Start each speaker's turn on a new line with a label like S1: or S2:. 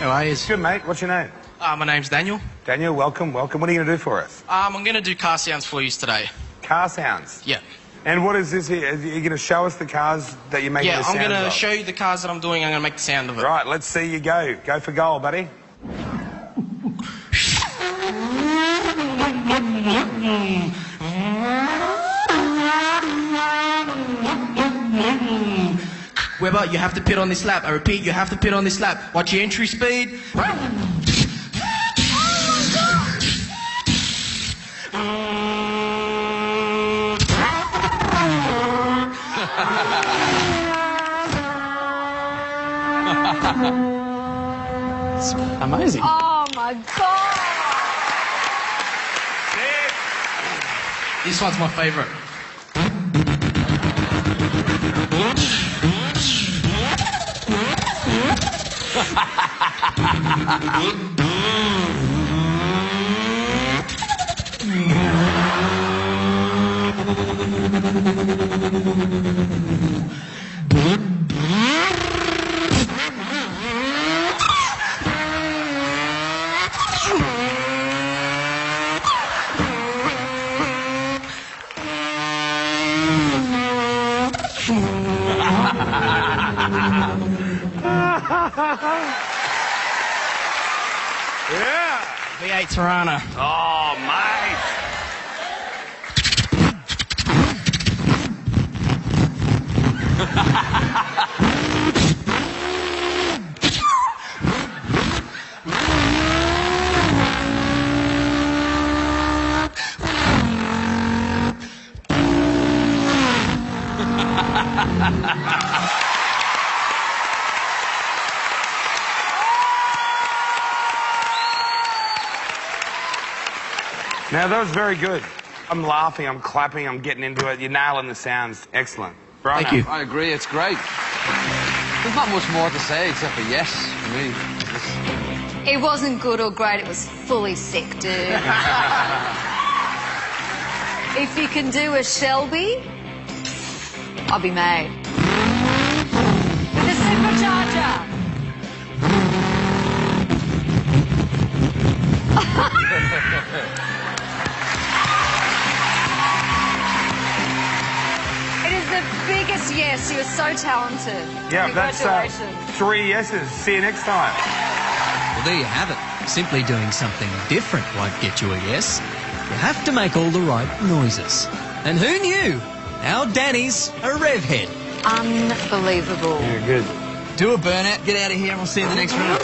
S1: How are you?
S2: Good, mate. What's your name?
S1: My name's Daniel.
S2: Daniel, welcome, welcome. What are you going to do for us?
S1: I'm going to do car sounds for you today.
S2: Car sounds?
S1: Yeah.
S2: And what is this here? Are you going to show us the cars that you're making the sounds of?
S1: Yeah, I'm going to show you the cars that I'm doing. I'm going to make the sound of it.
S2: Right, let's see you go. Go for goal, buddy.
S1: Webber, you have to pit on this lap. I repeat, you have to pit on this lap. Watch your entry speed. It's amazing.
S3: Oh my God!
S1: This one's my favourite.
S2: Yeah.
S1: V8 Tirana.
S2: Oh, mate. Now, that was very good. I'm laughing, I'm clapping, I'm getting into it. You're nailing the sounds. Excellent. Brian,
S1: Thank you.
S4: I agree, it's great. There's not much more to say except for yes for me.
S3: It wasn't good or great, it was fully sick, dude. If you can do a Shelby, I'll be made. With a supercharger. It is the biggest yes. You are so talented.
S2: Yeah, that's
S3: Congratulations.
S2: 3 yeses. See you next time.
S5: Well, there you have it. Simply doing something different won't get you a yes. You have to make all the right noises. And who knew? Our Danny's a rev head.
S3: Unbelievable.
S2: Yeah, good.
S4: Do a burnout, get out of here, and we'll see you in the next round.